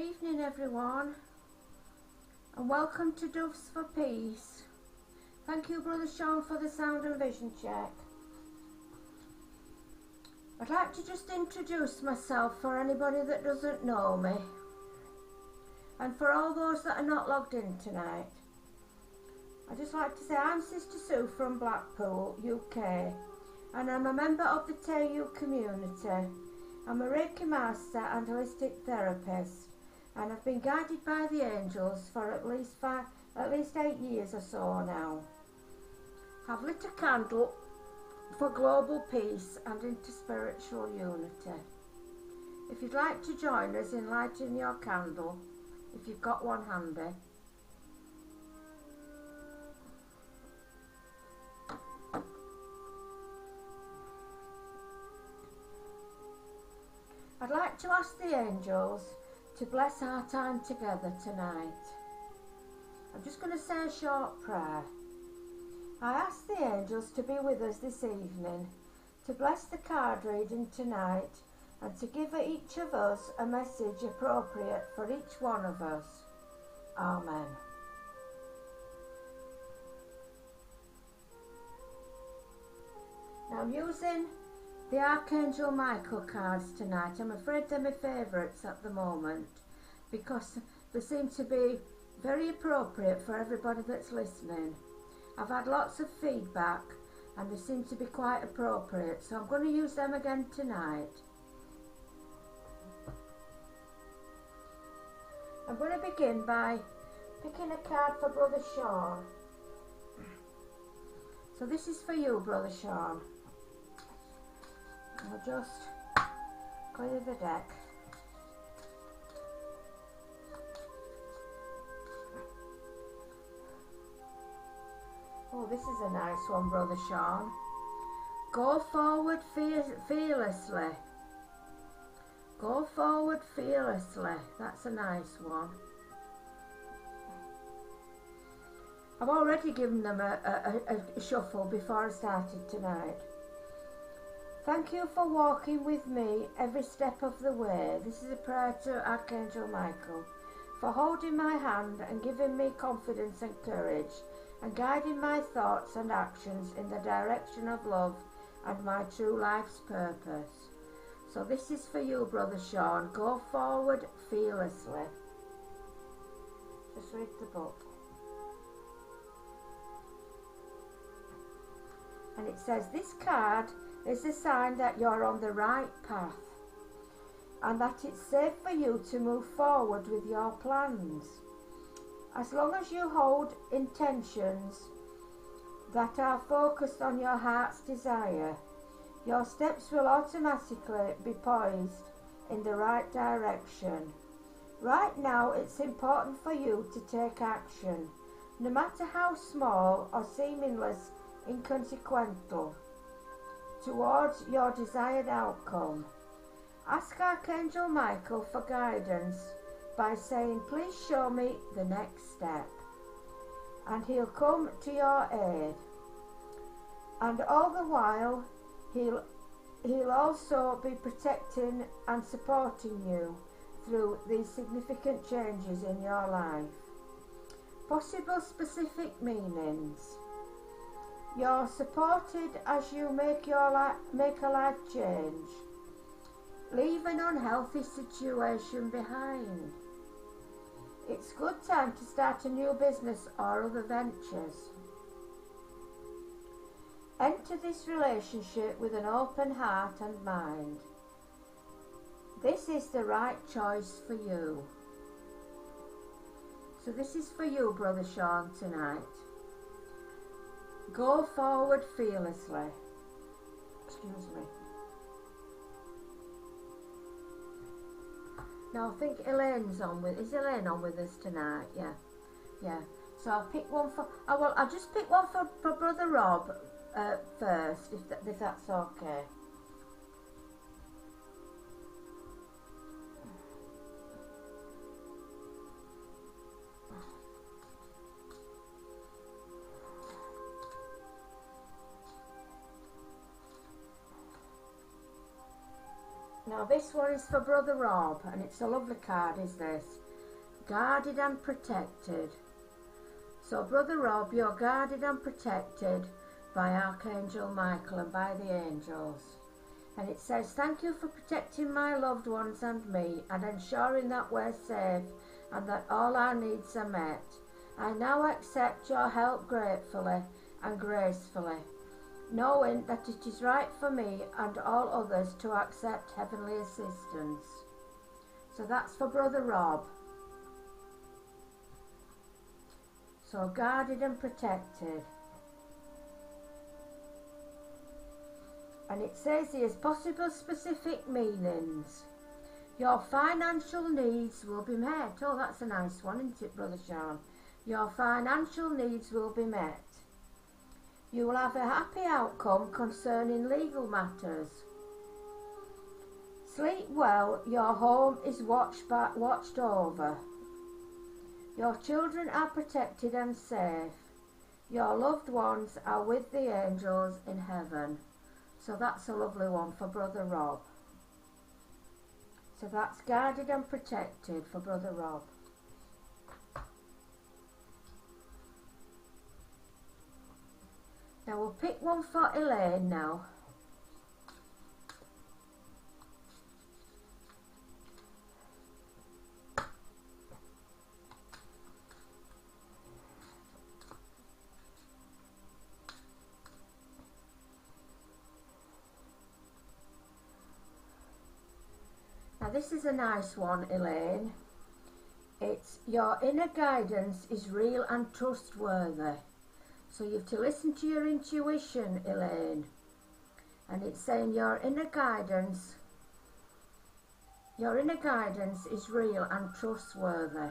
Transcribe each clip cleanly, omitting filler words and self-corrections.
evening everyone, and welcome to Doves for Peace. Thank you Brother Sean for the sound and vision check. I'd like to just introduce myself for anybody that doesn't know me, and for all those that are not logged in tonight. I'd just like to say I'm Sister Sue from Blackpool UK, and I'm a member of the Tues community. I'm a Reiki master and holistic therapist, and I've been guided by the angels for at least 8 years or so now. I've lit a candle for global peace and interspiritual unity. If you'd like to join us in lighting your candle, if you've got one handy. I'd like to ask the angels to bless our time together tonight. I'm just going to say a short prayer. I ask the angels to be with us this evening, to bless the card reading tonight, and to give each of us a message appropriate for each one of us. Amen. Now I'm using the Archangel Michael cards tonight. I'm afraid they're my favourites at the moment because they seem to be very appropriate for everybody that's listening. I've had lots of feedback and they seem to be quite appropriate, so I'm going to use them again tonight. I'm going to begin by picking a card for Brother Sean. So this is for you, Brother Sean. I'll just clear the deck. Oh, this is a nice one, Brother Sean. Go forward fearlessly. Go forward fearlessly. That's a nice one. I've already given them a shuffle before I started tonight. Thank you for walking with me every step of the way. This is a prayer to Archangel Michael. For holding my hand and giving me confidence and courage, and guiding my thoughts and actions in the direction of love and my true life's purpose. So this is for you, Brother Sean. Go forward fearlessly. Just read the book. And it says, this card is a sign that you're on the right path and that it's safe for you to move forward with your plans. As long as you hold intentions that are focused on your heart's desire, your steps will automatically be poised in the right direction. Right now, it's important for you to take action, no matter how small or seemingly inconsequential, towards your desired outcome. Ask Archangel Michael for guidance by saying, please show me the next step, and he'll come to your aid. And all the while he'll also be protecting and supporting you through these significant changes in your life. Possible specific meanings. You're supported as you make a life change. Leave an unhealthy situation behind. It's good time to start a new business or other ventures. Enter this relationship with an open heart and mind. This is the right choice for you. So this is for you, Brother Sean, tonight. Go forward fearlessly. Excuse me. Now I think Elaine's on with. Is Elaine on with us tonight? Yeah, yeah. So I'll pick one for. I'll just pick one for Brother Rob first, if that's okay. Now this one is for Brother Rob, and it's a lovely card, is this? Guarded and protected. So Brother Rob, you're guarded and protected by Archangel Michael and by the angels. And it says, thank you for protecting my loved ones and me, and ensuring that we're safe and that all our needs are met. I now accept your help gratefully and gracefully, knowing that it is right for me and all others to accept heavenly assistance. So that's for Brother Rob. So guarded and protected. And it says here's possible specific meanings. Your financial needs will be met. Oh, that's a nice one, isn't it, Brother Sean? Your financial needs will be met. You will have a happy outcome concerning legal matters. Sleep well, your home is watched over. Your children are protected and safe. Your loved ones are with the angels in heaven. So that's a lovely one for Brother Rob. So that's guarded and protected for Brother Rob. Now we'll pick one for Elaine now. Now this is a nice one, Elaine. It's your inner guidance is real and trustworthy. So you have to listen to your intuition, Elaine. And it's saying your inner guidance is real and trustworthy.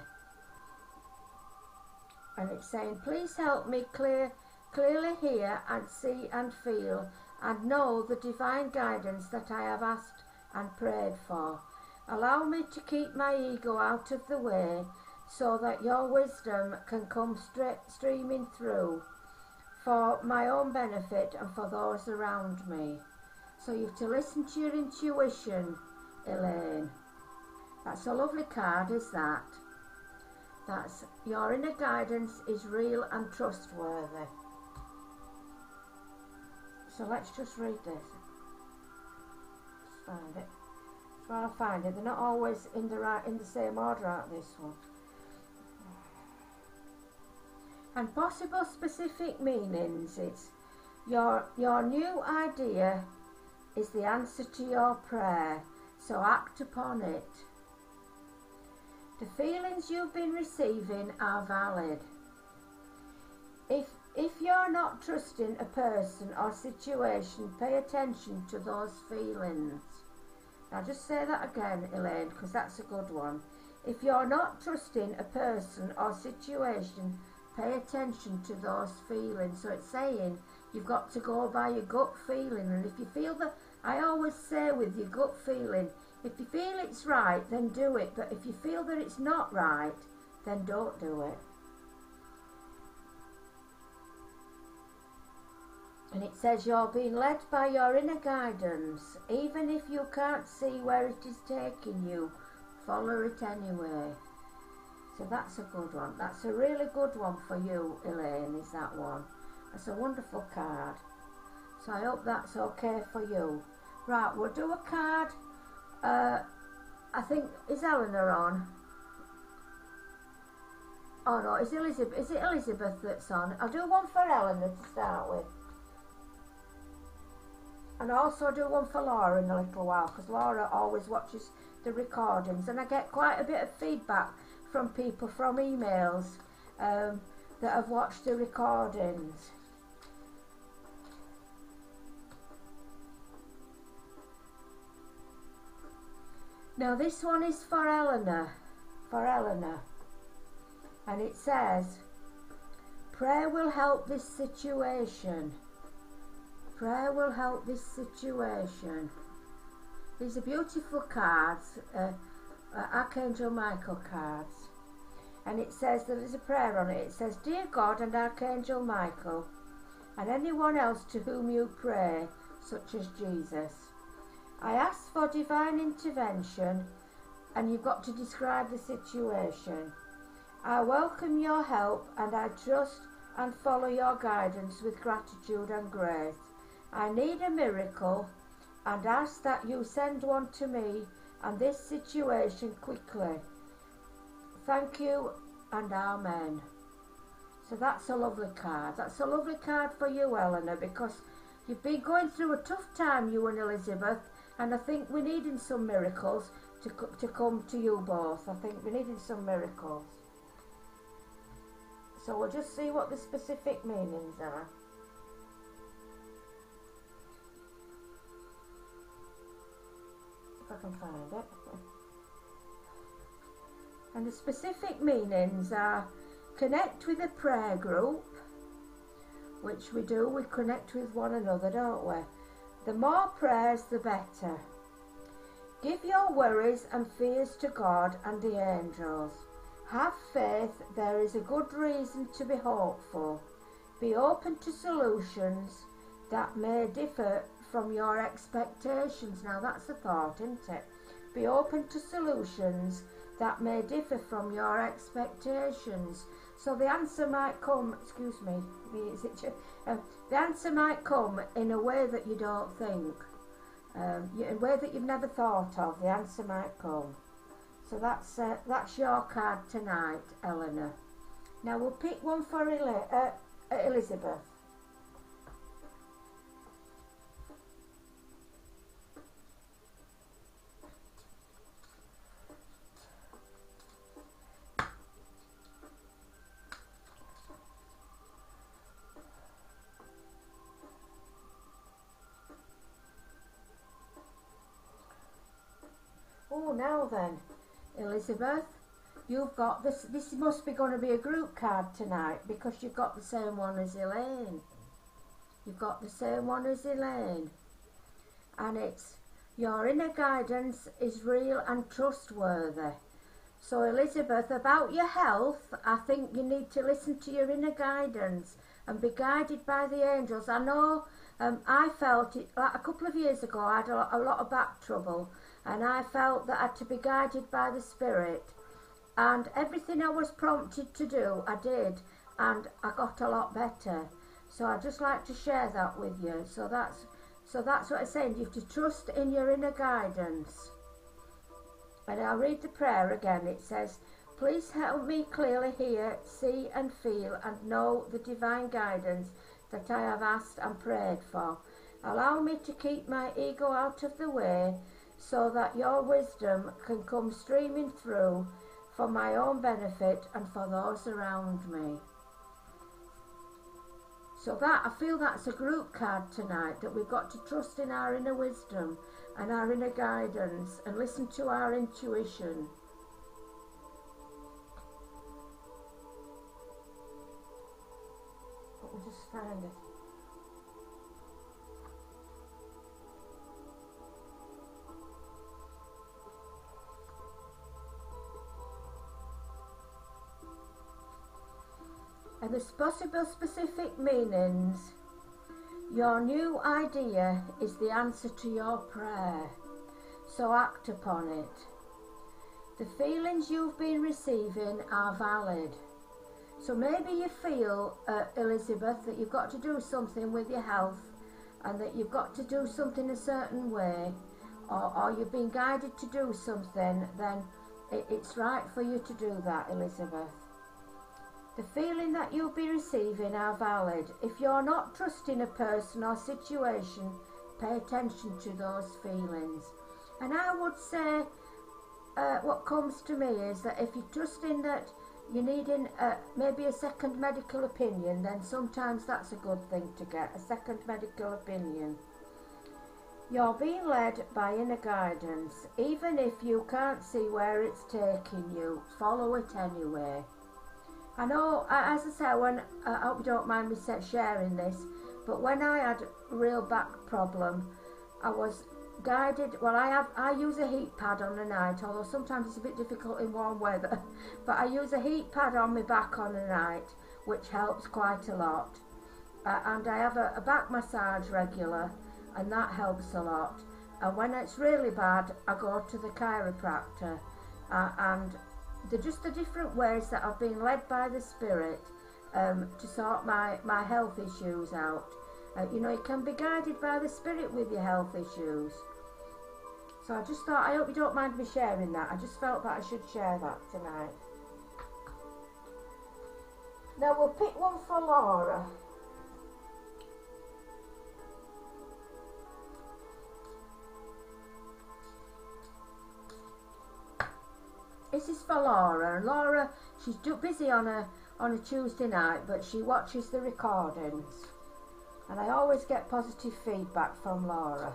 And it's saying, please help me clearly hear and see and feel and know the divine guidance that I have asked and prayed for. Allow me to keep my ego out of the way so that your wisdom can come streaming through for my own benefit and for those around me. So you have to listen to your intuition, Elaine. That's a lovely card, is that? That's your inner guidance is real and trustworthy. So let's just read this. Just find it. Try to find it. They're not always in the same order, aren't this one? And possible specific meanings. It's your new idea is the answer to your prayer, so act upon it. The feelings you've been receiving are valid. If you're not trusting a person or situation, pay attention to those feelings. Now just say that again, Elaine, because that's a good one. If you're not trusting a person or situation, pay attention to those feelings. So it's saying you've got to go by your gut feeling. And if you feel that, I always say with your gut feeling, if you feel it's right, then do it. But if you feel that it's not right, then don't do it. And it says you're being led by your inner guidance. Even if you can't see where it is taking you, follow it anyway. So that's a good one. That's a really good one for you, Elaine, is that one. That's a wonderful card. So I hope that's okay for you. Right, we'll do a card. I think, is Eleanor on? Oh no, is it Elizabeth that's on? I'll do one for Eleanor to start with. And I'll also do one for Laura in a little while, because Laura always watches the recordings, and I get quite a bit of feedback from people from emails that have watched the recordings. Now this one is for Eleanor, and it says, prayer will help this situation. Prayer will help this situation. These are beautiful cards, Archangel Michael cards. And it says, there is a prayer on it. It says, Dear God and Archangel Michael, and anyone else to whom you pray, such as Jesus, I ask for divine intervention, and you've got to describe the situation. I welcome your help, and I trust and follow your guidance with gratitude and grace. I need a miracle and ask that you send one to me and this situation quickly. Thank you and amen. So that's a lovely card. That's a lovely card for you, Eleanor, because you've been going through a tough time, you and Elizabeth, and I think we're needing some miracles to come to you both. I think we're needing some miracles. So we'll just see what the specific meanings are. If I can find it. And the specific meanings are: connect with a prayer group, which we do, we connect with one another, don't we? The more prayers, the better. Give your worries and fears to God and the angels. Have faith, there is a good reason to be hopeful. Be open to solutions that may differ from your expectations. Now that's a thought, isn't it? Be open to solutions that may differ from your expectations. So the answer might come, excuse me, the answer might come in a way that you don't think, in a way that you've never thought of. The answer might come. So that's your card tonight, Eleanor. Now we'll pick one for Elizabeth. Oh, now then, Elizabeth, you've got this. This must be going to be a group card tonight, because you've got the same one as Elaine. You've got the same one as Elaine. And it's, your inner guidance is real and trustworthy. So Elizabeth, about your health, I think you need to listen to your inner guidance and be guided by the angels. I know I felt it like a couple of years ago. I had a lot of back trouble, and I felt that I had to be guided by the Spirit, and everything I was prompted to do, I did, and I got a lot better. So I'd just like to share that with you. So that's what I'm saying. You have to trust in your inner guidance. And I'll read the prayer again. It says, please help me clearly hear, see and feel and know the divine guidance that I have asked and prayed for. Allow me to keep my ego out of the way, so that your wisdom can come streaming through for my own benefit and for those around me. So that, I feel that's a group card tonight, that we've got to trust in our inner wisdom and our inner guidance and listen to our intuition. Let me just find it. And the possible specific meanings: your new idea is the answer to your prayer, so act upon it. The feelings you've been receiving are valid. So maybe you feel, Elizabeth, that you've got to do something with your health, and that you've got to do something a certain way, or you've been guided to do something, then it's right for you to do that, Elizabeth. The feeling that you'll be receiving are valid. If you're not trusting a person or situation, pay attention to those feelings. And I would say, what comes to me is that if you're trusting that you're needing maybe a second medical opinion, then sometimes that's a good thing to get, a second medical opinion. You're being led by inner guidance. Even if you can't see where it's taking you, follow it anyway. I know, as I say, I hope you don't mind me sharing this, but when I had a real back problem, I was guided. Well, I use a heat pad on the night, although sometimes it's a bit difficult in warm weather, but I use a heat pad on my back on the night, which helps quite a lot. And I have a back massage regular, and that helps a lot. And when it's really bad, I go to the chiropractor. And they're just the different ways that I've been led by the Spirit to sort my health issues out. You know, you can be guided by the Spirit with your health issues. So I just thought, I hope you don't mind me sharing that. I just felt that I should share that tonight. Now we'll pick one for Laura. This is for Laura, and Laura, she's busy on a Tuesday night, but she watches the recordings, and I always get positive feedback from Laura.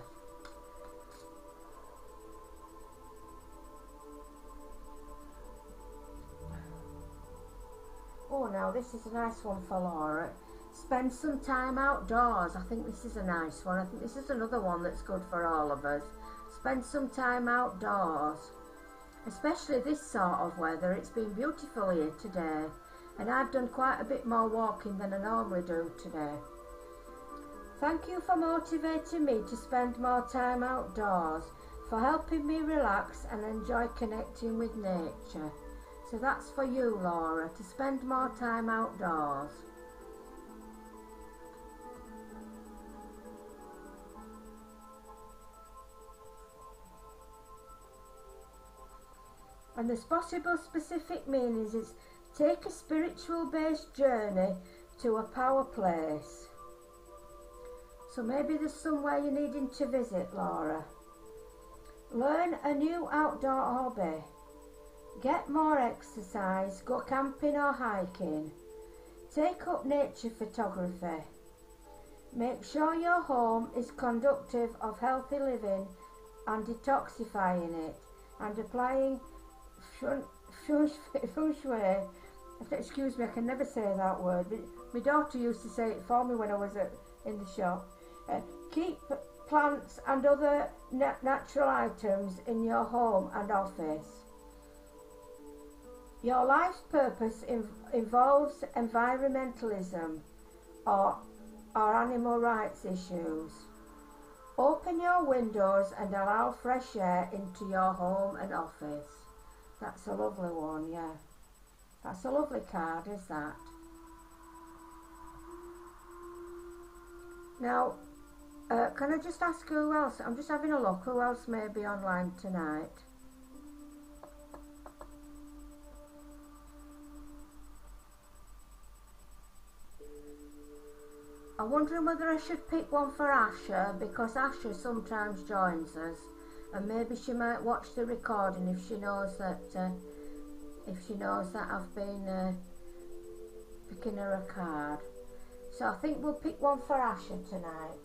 Oh, now this is a nice one for Laura. Spend some time outdoors. I think this is a nice one. I think this is another one that's good for all of us. Spend some time outdoors. Especially this sort of weather. It's been beautiful here today, and I've done quite a bit more walking than I normally do today. Thank you for motivating me to spend more time outdoors, for helping me relax and enjoy connecting with nature. So that's for you, Laura, to spend more time outdoors. And there's possible specific meanings is take a spiritual based journey to a power place. So maybe there's somewhere you're needing to visit, Laura. Learn a new outdoor hobby. Get more exercise, go camping or hiking. Take up nature photography. Make sure your home is conducive of healthy living and detoxifying it and applying feng shui. Excuse me, I can never say that word. My daughter used to say it for me when I was in the shop. Keep plants and other natural items in your home and office. Your life's purpose involves environmentalism or animal rights issues. Open your windows and allow fresh air into your home and office. That's a lovely one, yeah. That's a lovely card, is that? Now, can I just ask who else? I'm just having a look. Who else may be online tonight? I'm wondering whether I should pick one for Asha, because Asha sometimes joins us, and maybe she might watch the recording if she knows that I've been picking her a card. So I think we'll pick one for Asha tonight.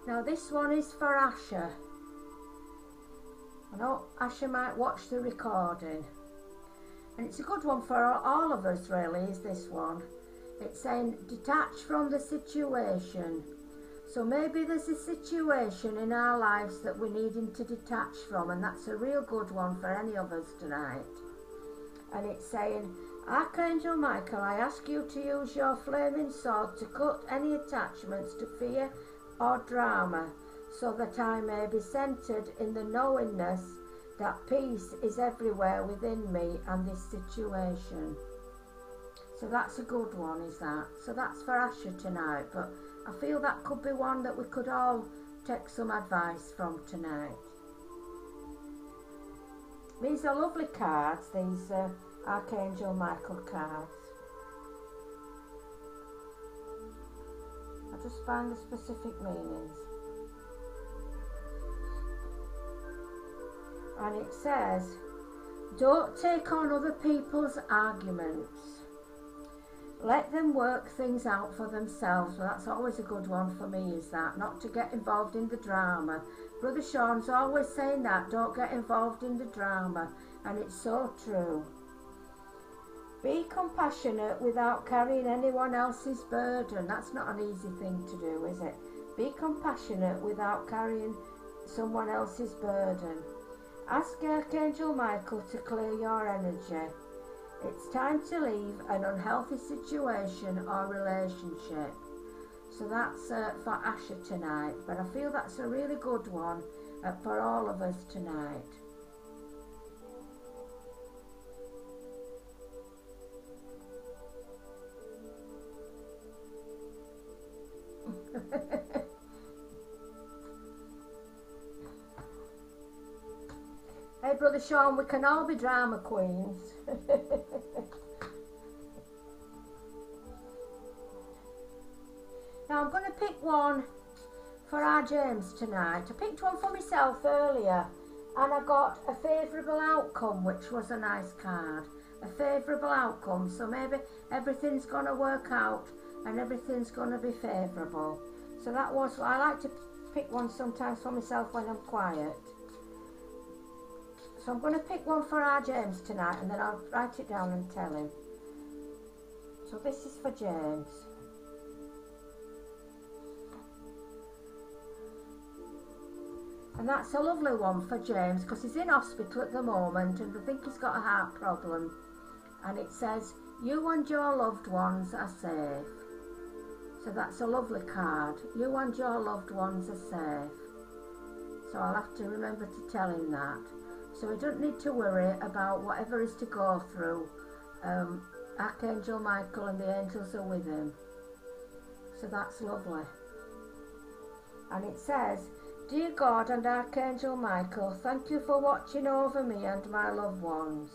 Now this one is for Asha. I know Asha might watch the recording. And it's a good one for all of us really, is this one. It's saying detach from the situation. So maybe there's a situation in our lives that we're needing to detach from, and that's a real good one for any of us tonight. And it's saying, Archangel Michael, I ask you to use your flaming sword to cut any attachments to fear or drama, so that I may be centered in the knowingness that peace is everywhere within me and this situation. So that's a good one, is that? So that's for Asha tonight, but I feel that could be one that we could all take some advice from tonight. These are lovely cards, these Archangel Michael cards. I'll just find the specific meanings. And it says, don't take on other people's arguments. Let them work things out for themselves. Well, that's always a good one for me, is that, not to get involved in the drama. Brother Sean's always saying that, don't get involved in the drama, and it's so true. Be compassionate without carrying anyone else's burden. That's not an easy thing to do, is it? Be compassionate without carrying someone else's burden. Ask Archangel Michael to clear your energy. It's time to leave an unhealthy situation or relationship. So that's for Asher tonight, but I feel that's a really good one for all of us tonight. Hey Brother Sean, we can all be drama queens. Now I'm going to pick one for our James tonight. I picked one for myself earlier and I got a favourable outcome, which was a nice card. A favourable outcome, so maybe everything's going to work out and everything's going to be favourable. So that was, I like to pick one sometimes for myself when I'm quiet. So I'm going to pick one for our James tonight and then I'll write it down and tell him. So this is for James. And that's a lovely one for James because he's in hospital at the moment and I think he's got a heart problem. And it says, you and your loved ones are safe. So that's a lovely card. You and your loved ones are safe. So I'll have to remember to tell him that. So we don't need to worry about whatever is to go through. Archangel Michael and the angels are with him. So that's lovely. And it says, Dear God and Archangel Michael, thank you for watching over me and my loved ones.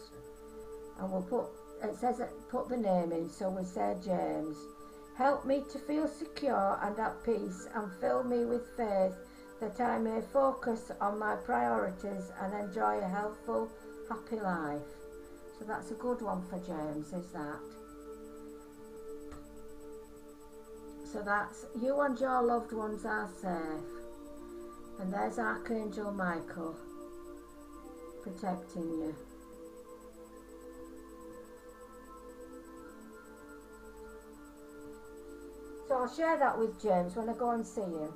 And we'll put, it says, put the name in, so we say James. Help me to feel secure and at peace and fill me with faith that I may focus on my priorities and enjoy a healthful, happy life. So that's a good one for James, is that? So that's, you and your loved ones are safe. And there's Archangel Michael protecting you. So I'll share that with James when I go and see him.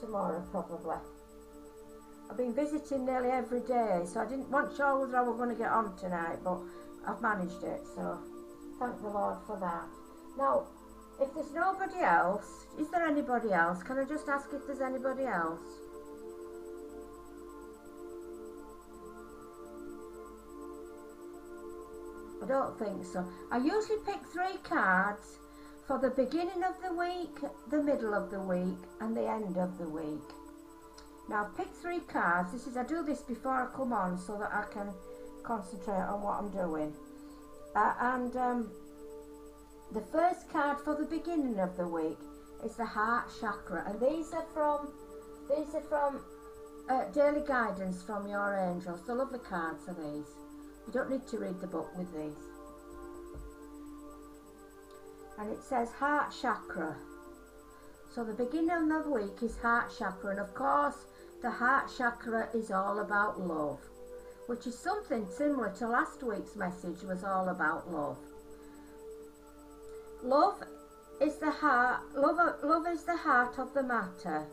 Tomorrow probably. I've been visiting nearly every day, so I wasn't sure whether I was going to get on tonight, but I've managed it, so thank the Lord for that. Now, if there's nobody else, is there anybody else? Can I just ask if there's anybody else? I don't think so. I usually pick 3 cards for the beginning of the week, the middle of the week and the end of the week. Now I've picked 3 cards. I do this before I come on so that I can concentrate on what I'm doing. The first card for the beginning of the week is the heart chakra, and these are from daily guidance from your angels. The lovely cards are these. You don't need to read the book with these. And it says heart chakra. So the beginning of the week is heart chakra, and of course the heart chakra is all about love, which is something similar to last week's message was all about love. Love is the heart. Love is the heart of the matter.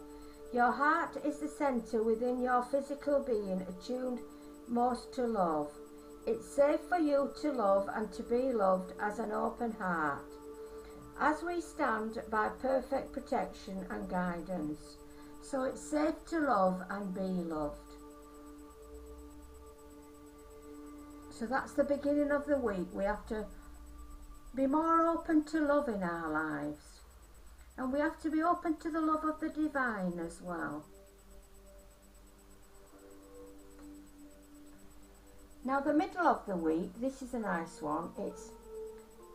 Your heart is the centre within your physical being, attuned most to love. It's safe for you to love and to be loved as an open heart, as we stand by perfect protection and guidance. So it's safe to love and be loved. So that's the beginning of the week. We have to be more open to love in our lives. And we have to be open to the love of the divine as well. Now the middle of the week, this is a nice one. It's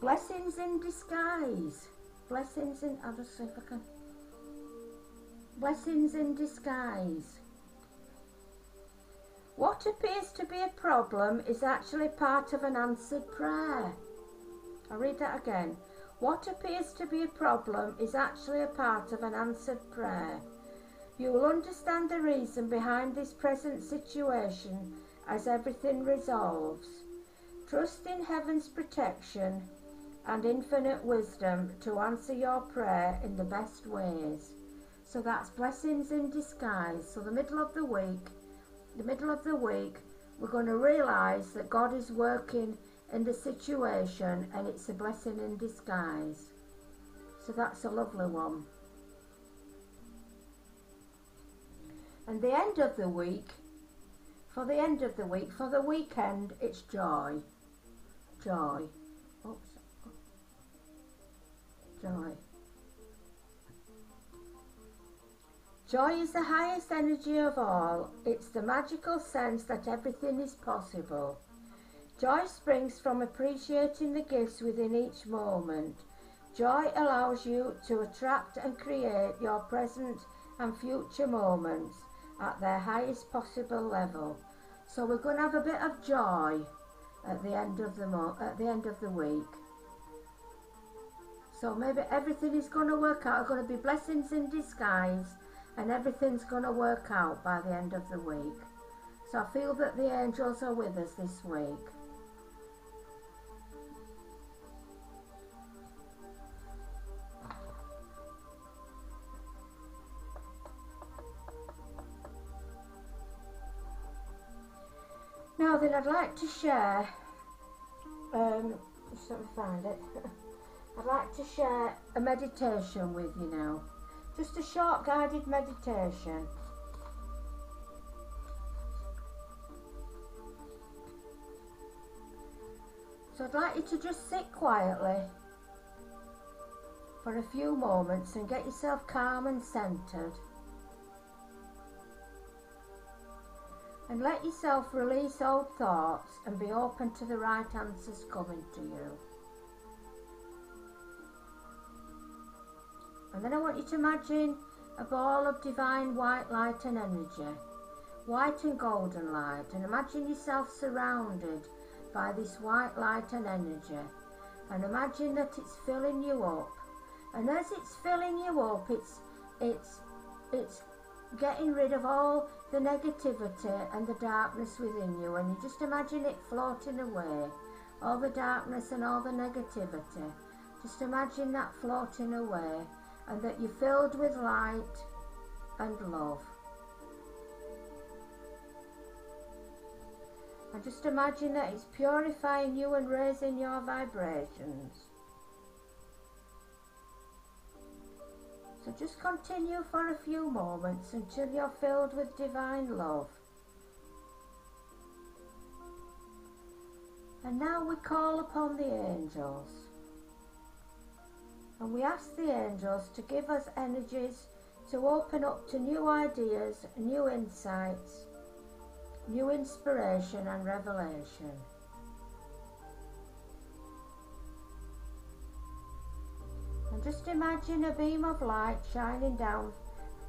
blessings in disguise. Blessings in, I'll just see if I can. Blessings in disguise. What appears to be a problem is actually part of an answered prayer. I'll read that again. What appears to be a problem is actually a part of an answered prayer. You will understand the reason behind this present situation as everything resolves. Trust in heaven's protection and infinite wisdom to answer your prayer in the best ways. So that's blessings in disguise. So the middle of the week, we're going to realise that God is working in the situation and it's a blessing in disguise. So that's a lovely one. And the end of the week, for the weekend, it's joy. Joy. Oops. Joy. Joy is the highest energy of all. It's the magical sense that everything is possible. Joy springs from appreciating the gifts within each moment. Joy allows you to attract and create your present and future moments at their highest possible level. So we're going to have a bit of joy at the end of the week. So maybe everything is going to work out. There are going to be blessings in disguise, and everything's going to work out by the end of the week. So I feel that the angels are with us this week. Now then, I'd like to share, just let me find it. I'd like to share a meditation with you now. Just a short guided meditation. So I'd like you to just sit quietly for a few moments and get yourself calm and centered. And let yourself release old thoughts and be open to the right answers coming to you. And then I want you to imagine a ball of divine white light and energy, white and golden light, and imagine yourself surrounded by this white light and energy, and imagine that it's filling you up. And as it's filling you up, it's getting rid of all the negativity and the darkness within you, and you just imagine it floating away, all the darkness and all the negativity. Just imagine that floating away, and that you're filled with light and love. And just imagine that it's purifying you and raising your vibrations. So just continue for a few moments until you're filled with divine love. And now we call upon the angels. And we ask the angels to give us energies to open up to new ideas, new insights, new inspiration and revelation. And just imagine a beam of light shining down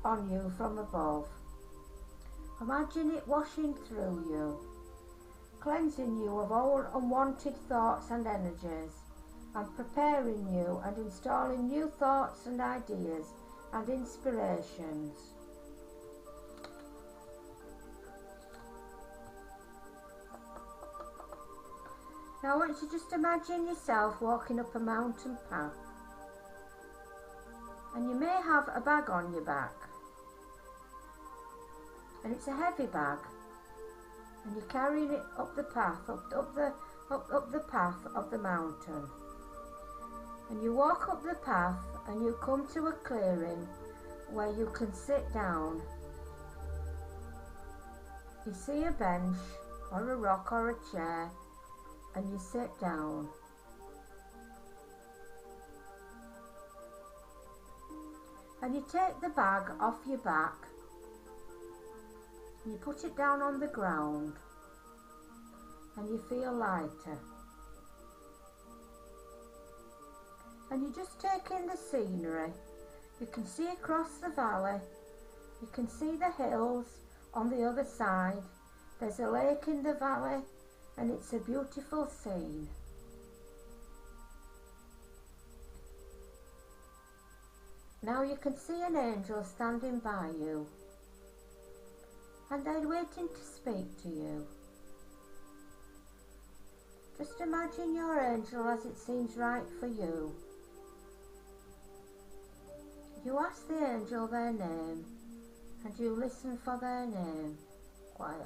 on you from above. Imagine it washing through you, cleansing you of all unwanted thoughts and energies, and preparing you and installing new thoughts and ideas and inspirations. Now I want you to just imagine yourself walking up a mountain path, and you may have a bag on your back, and it's a heavy bag, and you're carrying it up the path, up the path of the mountain. And you walk up the path and you come to a clearing where you can sit down. You see a bench or a rock or a chair, and you sit down. And you take the bag off your back and you put it down on the ground, and you feel lighter. And you just take in the scenery. You can see across the valley, you can see the hills on the other side. There's a lake in the valley, and it's a beautiful scene. Now you can see an angel standing by you, and they're waiting to speak to you. Just imagine your angel as it seems right for you. You ask the angel their name and you listen for their name quietly.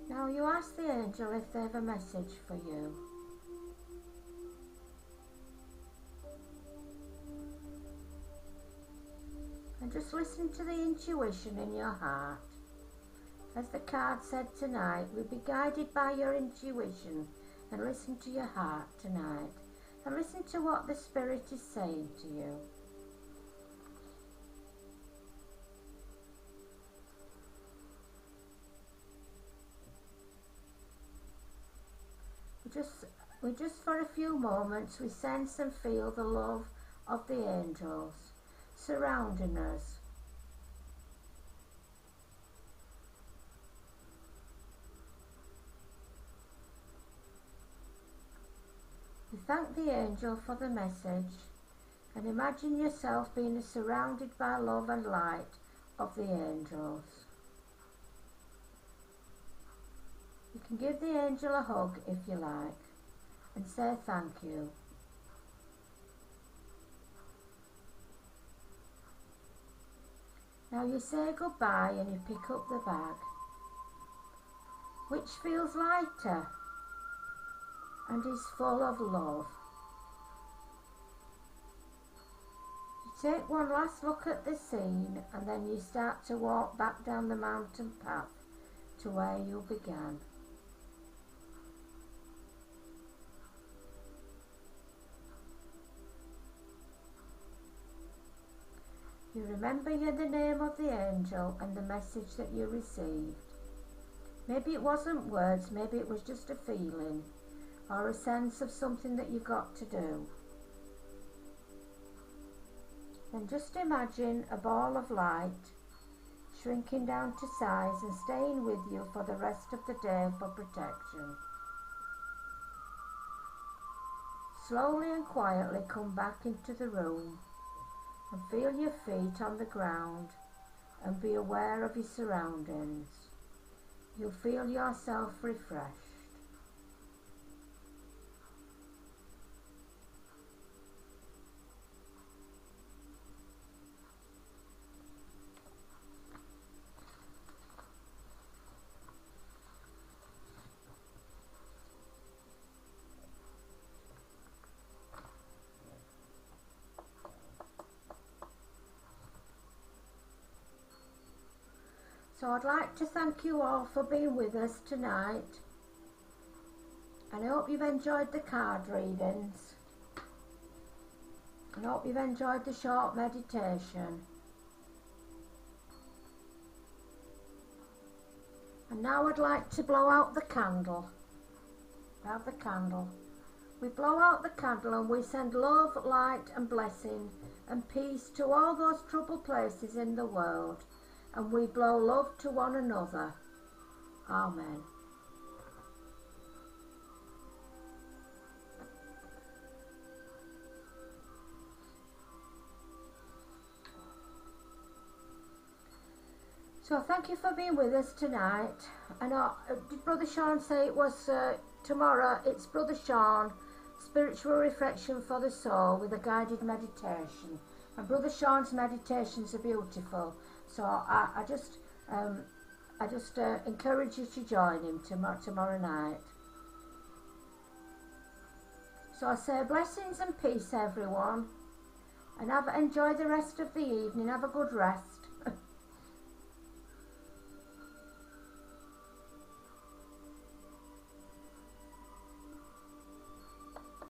Now you ask the angel if they have a message for you. And just listen to the intuition in your heart. As the card said tonight, we'll be guided by your intuition, and listen to your heart tonight. And listen to what the Spirit is saying to you. We just for a few moments, we sense and feel the love of the angels surrounding us. You thank the angel for the message and imagine yourself being surrounded by love and light of the angels. You can give the angel a hug if you like and say thank you. Now you say goodbye and you pick up the bag. Which feels lighter and is full of love. You take one last look at the scene and then you start to walk back down the mountain path to where you began. You remember the name of the angel and the message that you received. Maybe it wasn't words, maybe it was just a feeling or a sense of something that you got to do. Then just imagine a ball of light shrinking down to size and staying with you for the rest of the day for protection. Slowly and quietly come back into the room and feel your feet on the ground and be aware of your surroundings. You'll feel yourself refreshed. So I'd like to thank you all for being with us tonight, and I hope you've enjoyed the card readings, and I hope you've enjoyed the short meditation. And now I'd like to blow out the candle. Have the candle. We blow out the candle and we send love, light and blessing and peace to all those troubled places in the world. And we blow love to one another. Amen. So thank you for being with us tonight. And did Brother Sean say it was tomorrow? It's Brother Sean, Spiritual Reflection for the Soul with a guided meditation. And Brother Sean's meditations are beautiful. So I just encourage you to join him tomorrow night. So I say blessings and peace everyone, and enjoy the rest of the evening. Have a good rest,